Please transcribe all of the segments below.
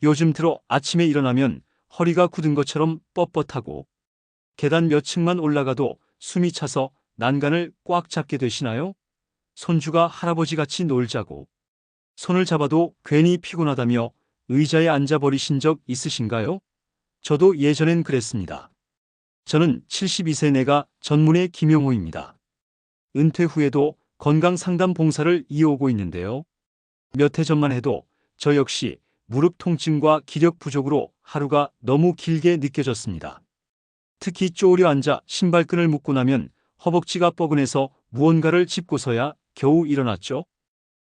요즘 들어 아침에 일어나면 허리가 굳은 것처럼 뻣뻣하고 계단 몇 층만 올라가도 숨이 차서 난간을 꽉 잡게 되시나요? 손주가 할아버지같이 놀자고 손을 잡아도 괜히 피곤하다며 의자에 앉아버리신 적 있으신가요? 저도 예전엔 그랬습니다. 저는 72세 내가 전문의 김용호입니다. 은퇴 후에도 건강상담 봉사를 이어오고 있는데요. 몇 해 전만 해도 저 역시 무릎 통증과 기력 부족으로 하루가 너무 길게 느껴졌습니다. 특히 쪼으려 앉아 신발끈을 묶고 나면 허벅지가 뻐근해서 무언가를 짚고서야 겨우 일어났죠.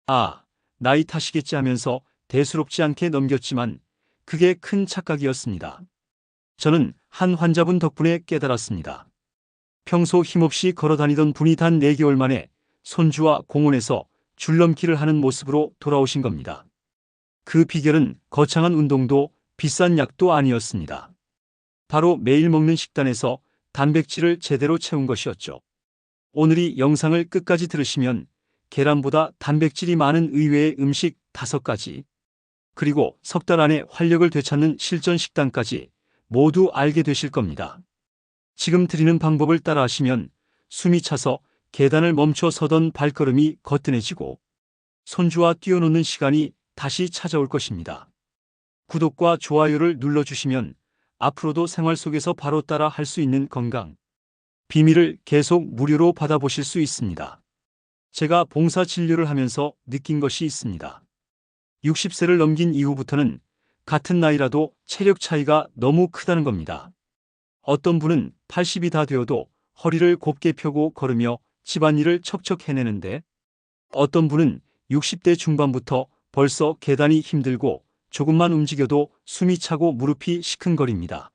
아, 나이 탓이겠지 하면서 대수롭지 않게 넘겼지만 그게 큰 착각이었습니다. 저는 한 환자분 덕분에 깨달았습니다. 평소 힘없이 걸어다니던 분이 단 4개월 만에 손주와 공원에서 줄넘기를 하는 모습으로 돌아오신 겁니다. 그 비결은 거창한 운동도 비싼 약도 아니었습니다. 바로 매일 먹는 식단에서 단백질을 제대로 채운 것이었죠. 오늘 이 영상을 끝까지 들으시면 계란보다 단백질이 많은 의외의 음식 5가지, 그리고 석 달 안에 활력을 되찾는 실전 식단까지 모두 알게 되실 겁니다. 지금 드리는 방법을 따라하시면 숨이 차서 계단을 멈춰 서던 발걸음이 거뜬해지고 손주와 뛰어노는 시간이 다시 찾아올 것입니다. 구독과 좋아요를 눌러주시면 앞으로도 생활 속에서 바로 따라 할 수 있는 건강 비밀을 계속 무료로 받아보실 수 있습니다. 제가 봉사 진료를 하면서 느낀 것이 있습니다. 60세를 넘긴 이후부터는 같은 나이라도 체력 차이가 너무 크다는 겁니다. 어떤 분은 80이 다 되어도 허리를 곱게 펴고 걸으며 집안일을 척척 해내는데 어떤 분은 60대 중반부터 벌써 계단이 힘들고 조금만 움직여도 숨이 차고 무릎이 시큰거립니다.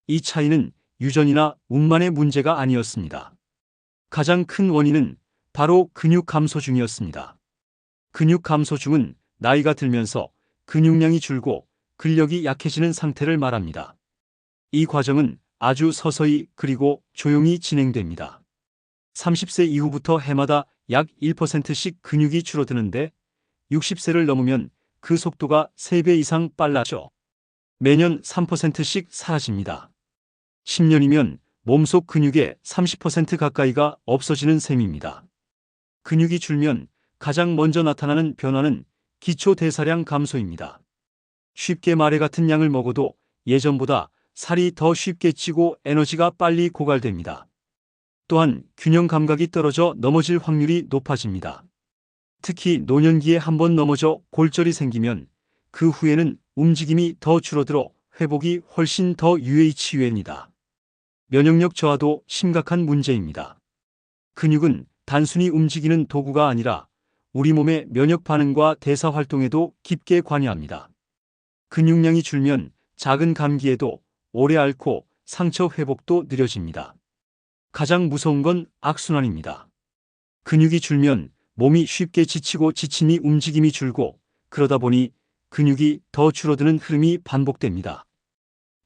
이 차이는 유전이나 운만의 문제가 아니었습니다. 가장 큰 원인은 바로 근육 감소 중이었습니다. 근육 감소 중은 나이가 들면서 근육량이 줄고 근력이 약해지는 상태를 말합니다. 이 과정은 아주 서서히 그리고 조용히 진행됩니다. 30세 이후부터 해마다 약 1%씩 근육이 줄어드는데 60세를 넘으면 그 속도가 3배 이상 빨라져 매년 3%씩 사라집니다. 10년이면 몸속 근육의 30% 가까이가 없어지는 셈입니다. 근육이 줄면 가장 먼저 나타나는 변화는 기초 대사량 감소입니다. 쉽게 말해 같은 양을 먹어도 예전보다 살이 더 쉽게 찌고 에너지가 빨리 고갈됩니다. 또한 균형 감각이 떨어져 넘어질 확률이 높아집니다. 특히 노년기에 한번 넘어져 골절이 생기면 그 후에는 움직임이 더 줄어들어 회복이 훨씬 더 유해히 치유됩니다. 면역력 저하도 심각한 문제입니다. 근육은 단순히 움직이는 도구가 아니라 우리 몸의 면역 반응과 대사 활동에도 깊게 관여합니다. 근육량이 줄면 작은 감기에도 오래 앓고 상처 회복도 느려집니다. 가장 무서운 건 악순환입니다. 근육이 줄면 몸이 쉽게 지치고 지치니 움직임이 줄고 그러다 보니 근육이 더 줄어드는 흐름이 반복됩니다.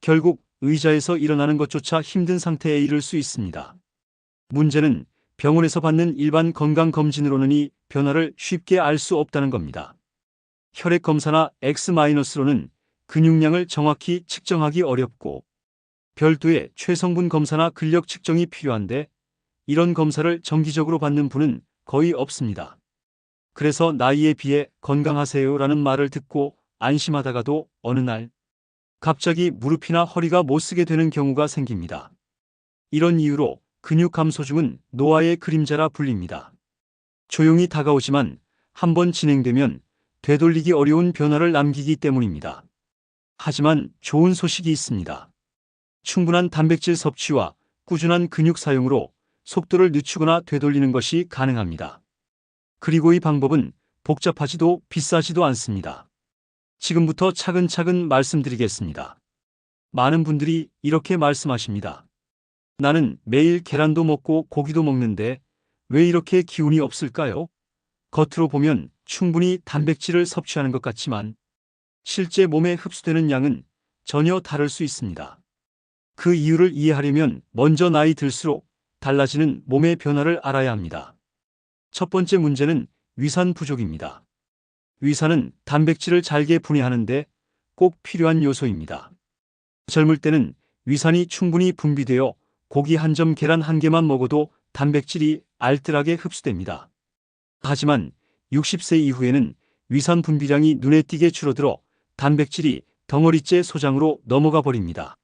결국 의자에서 일어나는 것조차 힘든 상태에 이를 수 있습니다. 문제는 병원에서 받는 일반 건강검진으로는 이 변화를 쉽게 알 수 없다는 겁니다. 혈액검사나 X-로는 근육량을 정확히 측정하기 어렵고 별도의 최성분 검사나 근력 측정이 필요한데 이런 검사를 정기적으로 받는 분은 거의 없습니다. 그래서 나이에 비해 건강하세요라는 말을 듣고 안심하다가도 어느 날 갑자기 무릎이나 허리가 못쓰게 되는 경우가 생깁니다. 이런 이유로 근육 감소 중은 노화의 그림자라 불립니다. 조용히 다가오지만 한번 진행되면 되돌리기 어려운 변화를 남기기 때문입니다. 하지만 좋은 소식이 있습니다. 충분한 단백질 섭취와 꾸준한 근육 사용으로 속도를 늦추거나 되돌리는 것이 가능합니다. 그리고 이 방법은 복잡하지도 비싸지도 않습니다. 지금부터 차근차근 말씀드리겠습니다. 많은 분들이 이렇게 말씀하십니다. 나는 매일 계란도 먹고 고기도 먹는데 왜 이렇게 기운이 없을까요? 겉으로 보면 충분히 단백질을 섭취하는 것 같지만 실제 몸에 흡수되는 양은 전혀 다를 수 있습니다. 그 이유를 이해하려면 먼저 나이 들수록 달라지는 몸의 변화를 알아야 합니다. 첫 번째 문제는 위산 부족입니다. 위산은 단백질을 잘게 분해하는데 꼭 필요한 요소입니다. 젊을 때는 위산이 충분히 분비되어 고기 한 점, 계란 한 개만 먹어도 단백질이 알뜰하게 흡수됩니다. 하지만 60세 이후에는 위산 분비량이 눈에 띄게 줄어들어 단백질이 덩어리째 소장으로 넘어가 버립니다.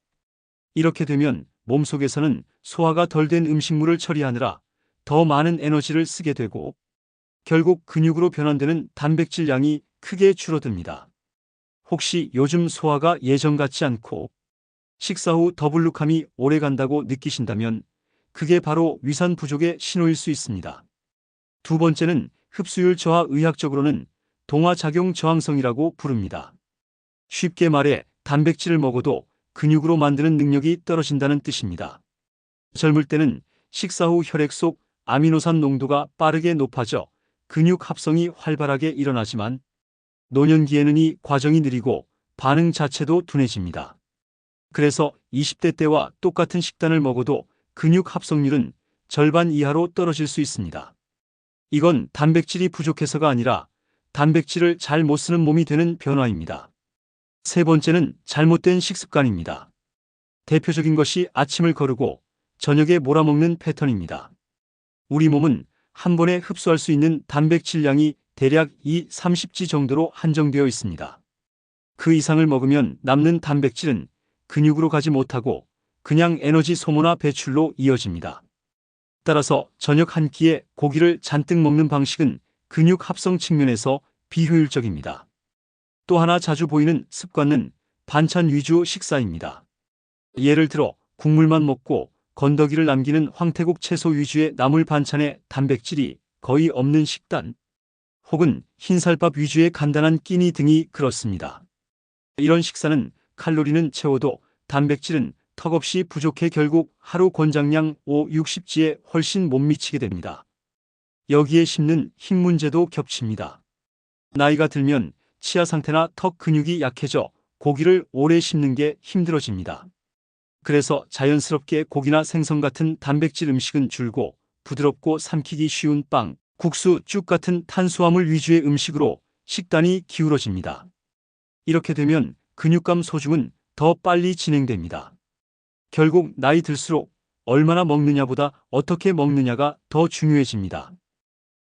이렇게 되면 몸속에서는 소화가 덜 된 음식물을 처리하느라 더 많은 에너지를 쓰게 되고 결국 근육으로 변환되는 단백질 양이 크게 줄어듭니다. 혹시 요즘 소화가 예전 같지 않고 식사 후 더부룩함이 오래 간다고 느끼신다면 그게 바로 위산 부족의 신호일 수 있습니다. 두 번째는 흡수율 저하, 의학적으로는 동화작용 저항성이라고 부릅니다. 쉽게 말해 단백질을 먹어도 근육으로 만드는 능력이 떨어진다는 뜻입니다. 젊을 때는 식사 후 혈액 속 아미노산 농도가 빠르게 높아져 근육 합성이 활발하게 일어나지만 노년기에는 이 과정이 느리고 반응 자체도 둔해집니다. 그래서 20대 때와 똑같은 식단을 먹어도 근육 합성률은 절반 이하로 떨어질 수 있습니다. 이건 단백질이 부족해서가 아니라 단백질을 잘 못 쓰는 몸이 되는 변화입니다. 세 번째는 잘못된 식습관입니다. 대표적인 것이 아침을 거르고 저녁에 몰아먹는 패턴입니다. 우리 몸은 한 번에 흡수할 수 있는 단백질량이 대략 30g 정도로 한정되어 있습니다. 그 이상을 먹으면 남는 단백질은 근육으로 가지 못하고 그냥 에너지 소모나 배출로 이어집니다. 따라서 저녁 한 끼에 고기를 잔뜩 먹는 방식은 근육 합성 측면에서 비효율적입니다. 또 하나 자주 보이는 습관은 반찬 위주 식사입니다. 예를 들어 국물만 먹고 건더기를 남기는 황태국, 채소 위주의 나물 반찬에 단백질이 거의 없는 식단, 혹은 흰쌀밥 위주의 간단한 끼니 등이 그렇습니다. 이런 식사는 칼로리는 채워도 단백질은 턱없이 부족해 결국 하루 권장량 60g에 훨씬 못 미치게 됩니다. 여기에 씹는 힘 문제도 겹칩니다. 나이가 들면 치아 상태나 턱 근육이 약해져 고기를 오래 씹는 게 힘들어집니다. 그래서 자연스럽게 고기나 생선 같은 단백질 음식은 줄고 부드럽고 삼키기 쉬운 빵, 국수, 죽 같은 탄수화물 위주의 음식으로 식단이 기울어집니다. 이렇게 되면 근육감 소중은 더 빨리 진행됩니다. 결국 나이 들수록 얼마나 먹느냐보다 어떻게 먹느냐가 더 중요해집니다.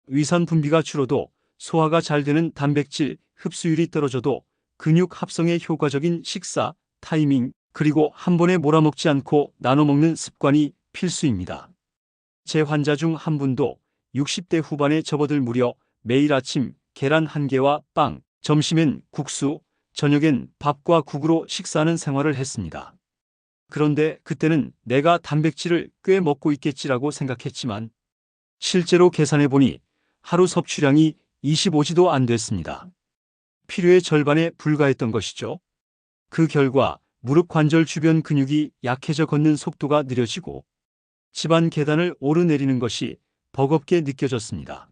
위산 분비가 줄어도 소화가 잘 되는 단백질 흡수율이 떨어져도 근육 합성에 효과적인 식사, 타이밍, 그리고 한 번에 몰아먹지 않고 나눠 먹는 습관이 필수입니다. 제 환자 중 한 분도 60대 후반에 접어들 무려 매일 아침 계란 한 개와 빵, 점심엔 국수, 저녁엔 밥과 국으로 식사하는 생활을 했습니다. 그런데 그때는 내가 단백질을 꽤 먹고 있겠지라고 생각했지만 실제로 계산해보니 하루 섭취량이 25g도 안 됐습니다. 필요의 절반에 불과했던 것이죠. 그 결과 무릎 관절 주변 근육이 약해져 걷는 속도가 느려지고 집안 계단을 오르내리는 것이 버겁게 느껴졌습니다.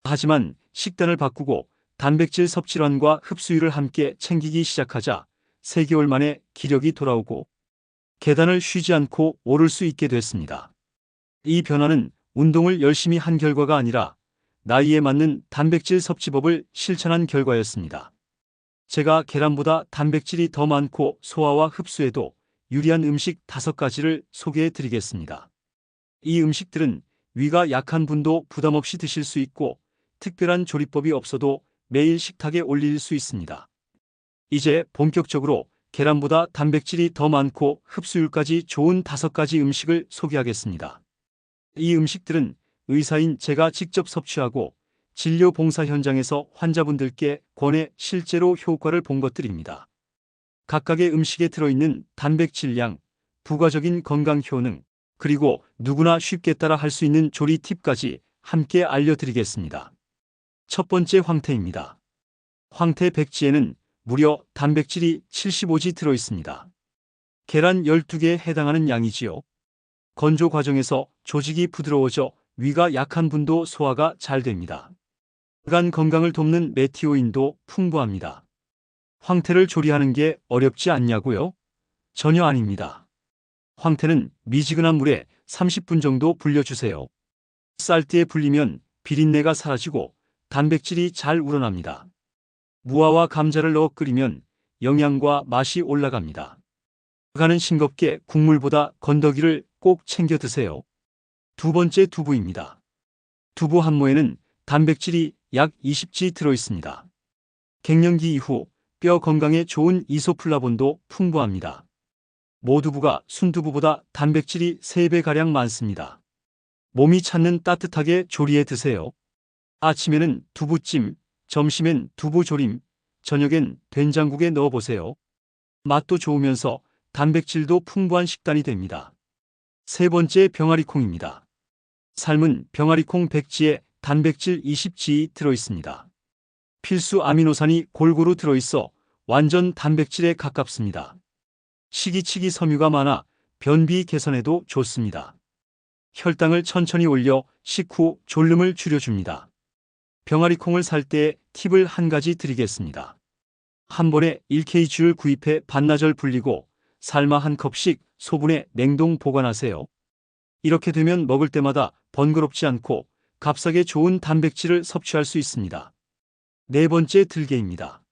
하지만 식단을 바꾸고 단백질 섭취량과 흡수율을 함께 챙기기 시작하자 3개월 만에 기력이 돌아오고 계단을 쉬지 않고 오를 수 있게 됐습니다. 이 변화는 운동을 열심히 한 결과가 아니라 나이에 맞는 단백질 섭취법을 실천한 결과였습니다. 제가 계란보다 단백질이 더 많고 소화와 흡수에도 유리한 음식 5가지를 소개해 드리겠습니다. 이 음식들은 위가 약한 분도 부담 없이 드실 수 있고 특별한 조리법이 없어도 매일 식탁에 올릴 수 있습니다. 이제 본격적으로 계란보다 단백질이 더 많고 흡수율까지 좋은 5가지 음식을 소개하겠습니다. 이 음식들은 의사인 제가 직접 섭취하고 진료 봉사 현장에서 환자분들께 권해 실제로 효과를 본 것들입니다. 각각의 음식에 들어있는 단백질량, 부가적인 건강 효능, 그리고 누구나 쉽게 따라 할 수 있는 조리 팁까지 함께 알려드리겠습니다. 첫 번째, 황태입니다. 황태 100g에는 무려 단백질이 75g 들어있습니다. 계란 12개에 해당하는 양이지요. 건조 과정에서 조직이 부드러워져 위가 약한 분도 소화가 잘 됩니다. 간 건강을 돕는 메티오인도 풍부합니다. 황태를 조리하는 게 어렵지 않냐고요? 전혀 아닙니다. 황태는 미지근한 물에 30분 정도 불려주세요. 쌀뜨에 불리면 비린내가 사라지고 단백질이 잘 우러납니다. 무화와 감자를 넣어 끓이면 영양과 맛이 올라갑니다. 가는 싱겁게 국물보다 건더기를 꼭 챙겨 드세요. 두 번째, 두부입니다. 두부 한 모에는 단백질이 약 20g 들어있습니다. 갱년기 이후 뼈 건강에 좋은 이소플라본도 풍부합니다. 모두부가 순두부보다 단백질이 3배가량 많습니다. 몸이 찾는 따뜻하게 조리해 드세요. 아침에는 두부찜, 점심엔 두부조림, 저녁엔 된장국에 넣어보세요. 맛도 좋으면서 단백질도 풍부한 식단이 됩니다. 세 번째, 병아리콩입니다. 삶은 병아리콩 100g에 단백질 20g 들어있습니다. 필수 아미노산이 골고루 들어있어 완전 단백질에 가깝습니다. 시기치기 섬유가 많아 변비 개선에도 좋습니다. 혈당을 천천히 올려 식후 졸음을 줄여줍니다. 병아리콩을 살 때 팁을 한 가지 드리겠습니다. 한 번에 1kg를 구입해 반나절 불리고 삶아 한 컵씩 소분해 냉동 보관하세요. 이렇게 되면 먹을 때마다 번거롭지 않고 값싸게 좋은 단백질을 섭취할 수 있습니다. 네 번째, 들깨입니다.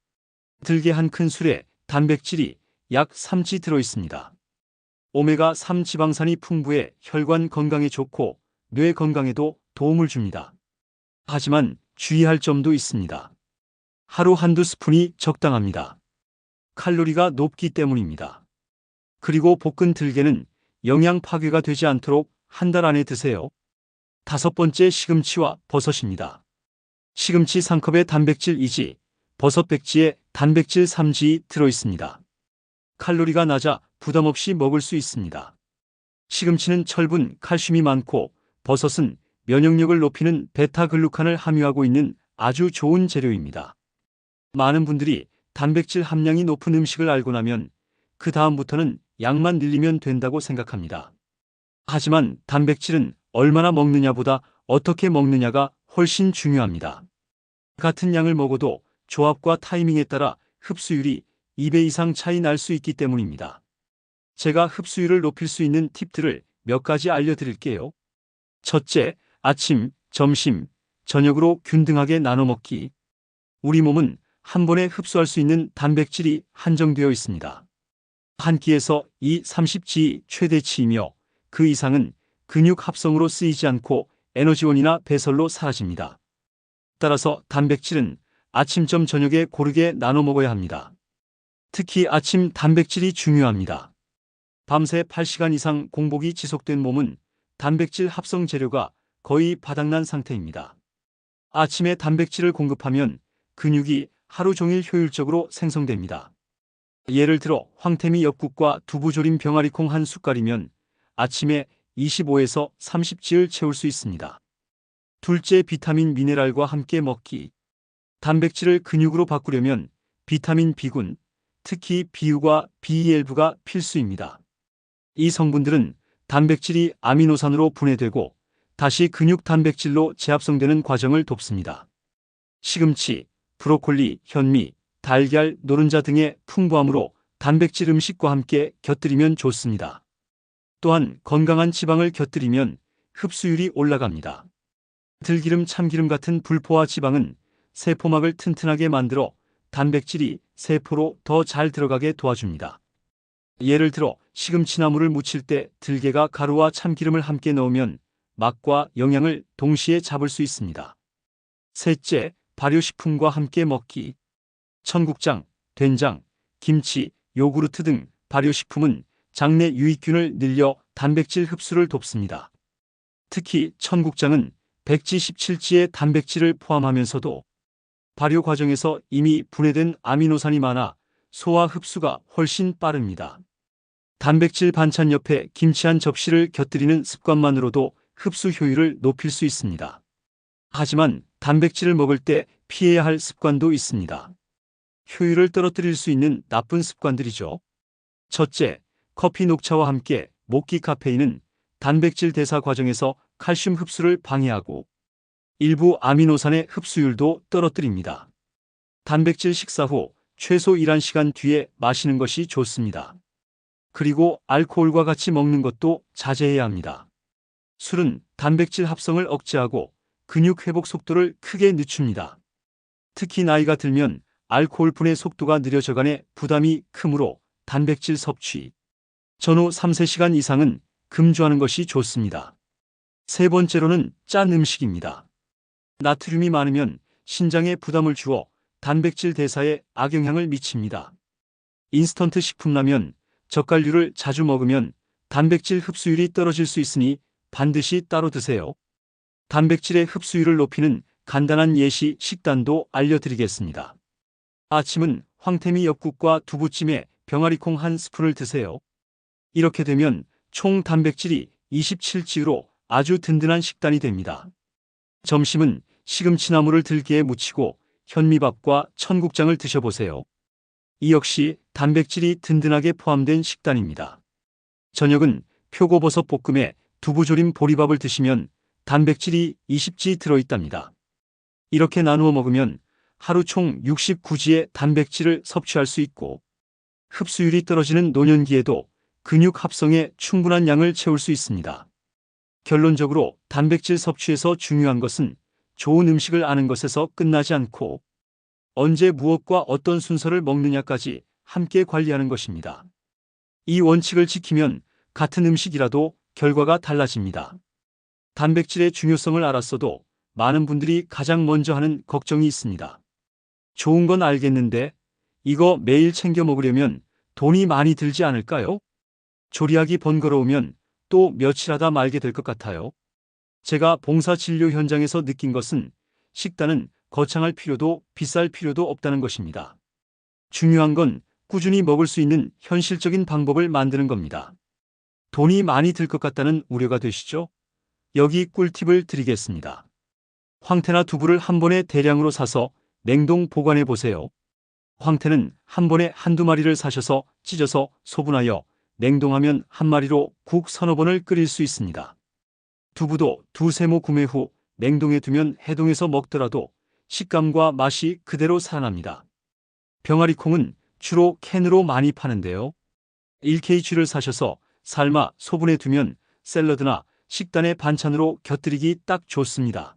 들깨 한 큰술에 단백질이 약 3g 들어있습니다. 오메가3 지방산이 풍부해 혈관 건강에 좋고 뇌 건강에도 도움을 줍니다. 하지만 주의할 점도 있습니다. 하루 한두 스푼이 적당합니다. 칼로리가 높기 때문입니다. 그리고 볶은 들깨는 영양 파괴가 되지 않도록 한 달 안에 드세요. 다섯 번째, 시금치와 버섯입니다. 시금치 3컵에 단백질 2g, 버섯 100g에 단백질 3g 들어있습니다. 칼로리가 낮아 부담 없이 먹을 수 있습니다. 시금치는 철분, 칼슘이 많고 버섯은 면역력을 높이는 베타글루칸을 함유하고 있는 아주 좋은 재료입니다. 많은 분들이 단백질 함량이 높은 음식을 알고 나면 그 다음부터는 양만 늘리면 된다고 생각합니다. 하지만 단백질은 얼마나 먹느냐보다 어떻게 먹느냐가 훨씬 중요합니다. 같은 양을 먹어도 조합과 타이밍에 따라 흡수율이 2배 이상 차이 날 수 있기 때문입니다. 제가 흡수율을 높일 수 있는 팁들을 몇 가지 알려드릴게요. 첫째, 아침, 점심, 저녁으로 균등하게 나눠 먹기. 우리 몸은 한 번에 흡수할 수 있는 단백질이 한정되어 있습니다. 한 끼에서 30g 최대치이며 그 이상은 근육 합성으로 쓰이지 않고 에너지원이나 배설로 사라집니다. 따라서 단백질은 아침, 점, 저녁에 고르게 나눠 먹어야 합니다. 특히 아침 단백질이 중요합니다. 밤새 8시간 이상 공복이 지속된 몸은 단백질 합성 재료가 거의 바닥난 상태입니다. 아침에 단백질을 공급하면 근육이 하루 종일 효율적으로 생성됩니다. 예를 들어 황태미 엽국과 두부조림 병아리콩 한 숟갈이면 아침에 25에서 30g를 채울 수 있습니다. 둘째, 비타민 미네랄과 함께 먹기. 단백질을 근육으로 바꾸려면 비타민 B군, 특히 B유과 B12가 필수입니다. 이 성분들은 단백질이 아미노산으로 분해되고 다시 근육 단백질로 재합성되는 과정을 돕습니다. 시금치, 브로콜리, 현미, 달걀, 노른자 등의 풍부함으로 단백질 음식과 함께 곁들이면 좋습니다. 또한 건강한 지방을 곁들이면 흡수율이 올라갑니다. 들기름, 참기름 같은 불포화 지방은 세포막을 튼튼하게 만들어 단백질이 세포로 더 잘 들어가게 도와줍니다. 예를 들어 시금치나물을 무칠 때 들깨가 가루와 참기름을 함께 넣으면 맛과 영양을 동시에 잡을 수 있습니다. 셋째, 발효식품과 함께 먹기. 청국장, 된장, 김치, 요구르트 등 발효식품은 장내 유익균을 늘려 단백질 흡수를 돕습니다. 특히 청국장은 100g17g의 단백질을 포함하면서도 발효 과정에서 이미 분해된 아미노산이 많아 소화 흡수가 훨씬 빠릅니다. 단백질 반찬 옆에 김치 한 접시를 곁들이는 습관만으로도 흡수 효율을 높일 수 있습니다. 하지만 단백질을 먹을 때 피해야 할 습관도 있습니다. 효율을 떨어뜨릴 수 있는 나쁜 습관들이죠. 첫째, 커피 녹차와 함께 목기 카페인은 단백질 대사 과정에서 칼슘 흡수를 방해하고 일부 아미노산의 흡수율도 떨어뜨립니다. 단백질 식사 후 최소 1~1시간 뒤에 마시는 것이 좋습니다. 그리고 알코올과 같이 먹는 것도 자제해야 합니다. 술은 단백질 합성을 억제하고 근육 회복 속도를 크게 늦춥니다. 특히 나이가 들면 알코올 분해 속도가 느려져가네 부담이 크므로 단백질 섭취 전후 3~4시간 이상은 금주하는 것이 좋습니다. 세 번째로는 짠 음식입니다. 나트륨이 많으면 신장에 부담을 주어 단백질 대사에 악영향을 미칩니다. 인스턴트 식품라면, 젓갈류를 자주 먹으면 단백질 흡수율이 떨어질 수 있으니 반드시 따로 드세요. 단백질의 흡수율을 높이는 간단한 예시 식단도 알려드리겠습니다. 아침은 황태미 엽국과 두부찜에 병아리콩 한 스푼을 드세요. 이렇게 되면 총 단백질이 27지로 아주 든든한 식단이 됩니다. 점심은 시금치나물을 들기에 무치고 현미밥과 청국장을 드셔보세요. 이 역시 단백질이 든든하게 포함된 식단입니다. 저녁은 표고버섯 볶음에 두부조림 보리밥을 드시면 단백질이 20지 들어있답니다. 이렇게 나누어 먹으면 하루 총 69지의 단백질을 섭취할 수 있고 흡수율이 떨어지는 노년기에도 근육 합성에 충분한 양을 채울 수 있습니다. 결론적으로 단백질 섭취에서 중요한 것은 좋은 음식을 아는 것에서 끝나지 않고 언제 무엇과 어떤 순서를 먹느냐까지 함께 관리하는 것입니다. 이 원칙을 지키면 같은 음식이라도 결과가 달라집니다. 단백질의 중요성을 알았어도 많은 분들이 가장 먼저 하는 걱정이 있습니다. 좋은 건 알겠는데 이거 매일 챙겨 먹으려면 돈이 많이 들지 않을까요? 조리하기 번거로우면 또 며칠 하다 말게 될 것 같아요. 제가 봉사 진료 현장에서 느낀 것은 식단은 거창할 필요도 비쌀 필요도 없다는 것입니다. 중요한 건 꾸준히 먹을 수 있는 현실적인 방법을 만드는 겁니다. 돈이 많이 들 것 같다는 우려가 되시죠? 여기 꿀팁을 드리겠습니다. 황태나 두부를 한 번에 대량으로 사서 냉동 보관해 보세요. 황태는 한 번에 한두 마리를 사셔서 찢어서 소분하여 냉동하면 한 마리로 국 서너 번을 끓일 수 있습니다. 두부도 두세 모 구매 후 냉동해 두면 해동해서 먹더라도 식감과 맛이 그대로 살아납니다. 병아리콩은 주로 캔으로 많이 파는데요. 1kg를 사셔서 삶아 소분해 두면 샐러드나 식단의 반찬으로 곁들이기 딱 좋습니다.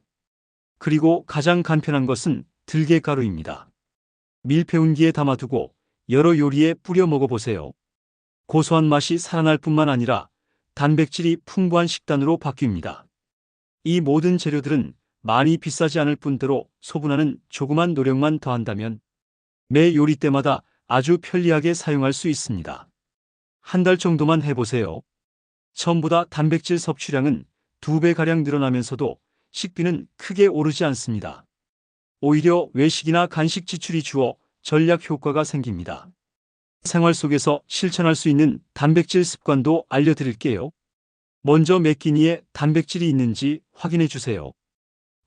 그리고 가장 간편한 것은 들깨가루입니다. 밀폐운기에 담아두고 여러 요리에 뿌려 먹어보세요. 고소한 맛이 살아날 뿐만 아니라 단백질이 풍부한 식단으로 바뀝니다. 이 모든 재료들은 많이 비싸지 않을 뿐더러 소분하는 조그만 노력만 더한다면 매 요리 때마다 아주 편리하게 사용할 수 있습니다. 한 달 정도만 해보세요. 처음보다 단백질 섭취량은 2배가량 늘어나면서도 식비는 크게 오르지 않습니다. 오히려 외식이나 간식 지출이 줄어 전략 효과가 생깁니다. 생활 속에서 실천할 수 있는 단백질 습관도 알려드릴게요. 먼저 몇 끼니에 단백질이 있는지 확인해 주세요.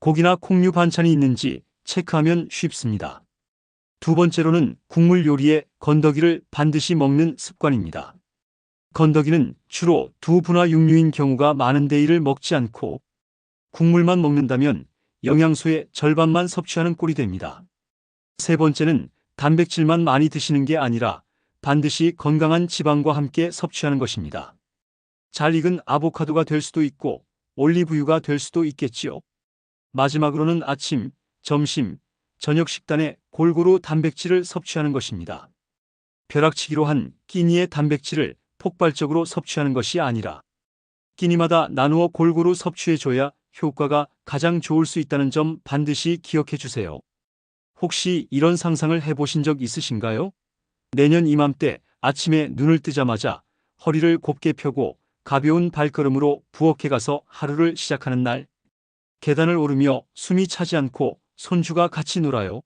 고기나 콩류 반찬이 있는지 체크하면 쉽습니다. 두 번째로는 국물 요리에 건더기를 반드시 먹는 습관입니다. 건더기는 주로 두부나 육류인 경우가 많은데 이를 먹지 않고 국물만 먹는다면 영양소의 절반만 섭취하는 꼴이 됩니다. 세 번째는 단백질만 많이 드시는 게 아니라 반드시 건강한 지방과 함께 섭취하는 것입니다. 잘 익은 아보카도가 될 수도 있고 올리브유가 될 수도 있겠지요. 마지막으로는 아침, 점심, 저녁 식단에 골고루 단백질을 섭취하는 것입니다. 벼락치기로 한 끼니의 단백질을 폭발적으로 섭취하는 것이 아니라 끼니마다 나누어 골고루 섭취해줘야 효과가 가장 좋을 수 있다는 점 반드시 기억해 주세요. 혹시 이런 상상을 해보신 적 있으신가요? 내년 이맘때 아침에 눈을 뜨자마자 허리를 곱게 펴고 가벼운 발걸음으로 부엌에 가서 하루를 시작하는 날. 계단을 오르며 숨이 차지 않고 손주가 같이 놀아요.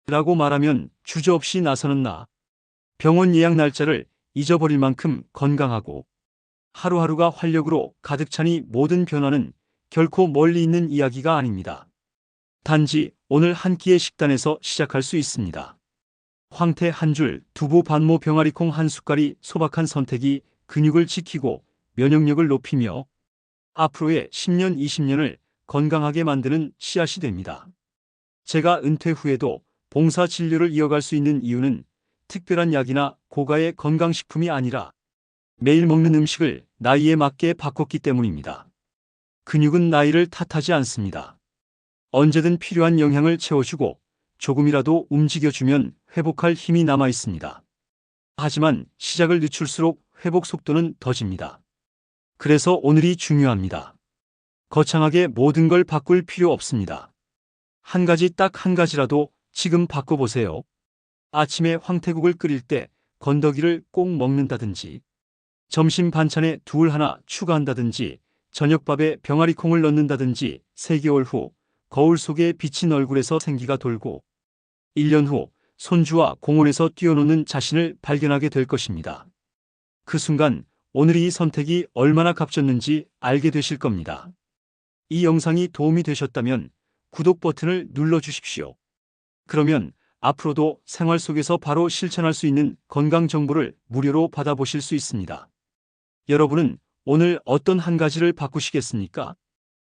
라고 말하면 주저없이 나서는 나. 병원 예약 날짜를 잊어버릴 만큼 건강하고 하루하루가 활력으로 가득 차니 모든 변화는 결코 멀리 있는 이야기가 아닙니다. 단지 오늘 한 끼의 식단에서 시작할 수 있습니다. 황태 한 줄, 두부 반모 병아리콩 한 숟갈이 소박한 선택이 근육을 지키고 면역력을 높이며 앞으로의 10년, 20년을 건강하게 만드는 씨앗이 됩니다. 제가 은퇴 후에도 봉사 진료를 이어갈 수 있는 이유는 특별한 약이나 고가의 건강식품이 아니라 매일 먹는 음식을 나이에 맞게 바꿨기 때문입니다. 근육은 나이를 탓하지 않습니다. 언제든 필요한 영양을 채워주고 조금이라도 움직여주면 회복할 힘이 남아 있습니다. 하지만 시작을 늦출수록 회복 속도는 더집니다. 그래서 오늘이 중요합니다. 거창하게 모든 걸 바꿀 필요 없습니다. 한 가지 딱 한 가지라도 지금 바꿔보세요. 아침에 황태국을 끓일 때 건더기를 꼭 먹는다든지, 점심 반찬에 두울 하나 추가한다든지, 저녁밥에 병아리콩을 넣는다든지, 3개월 후 거울 속에 비친 얼굴에서 생기가 돌고 1년 후 손주와 공원에서 뛰어노는 자신을 발견하게 될 것입니다. 그 순간 오늘의 이 선택이 얼마나 값졌는지 알게 되실 겁니다. 이 영상이 도움이 되셨다면 구독 버튼을 눌러주십시오. 그러면 앞으로도 생활 속에서 바로 실천할 수 있는 건강 정보를 무료로 받아보실 수 있습니다. 여러분은 오늘 어떤 한 가지를 바꾸시겠습니까?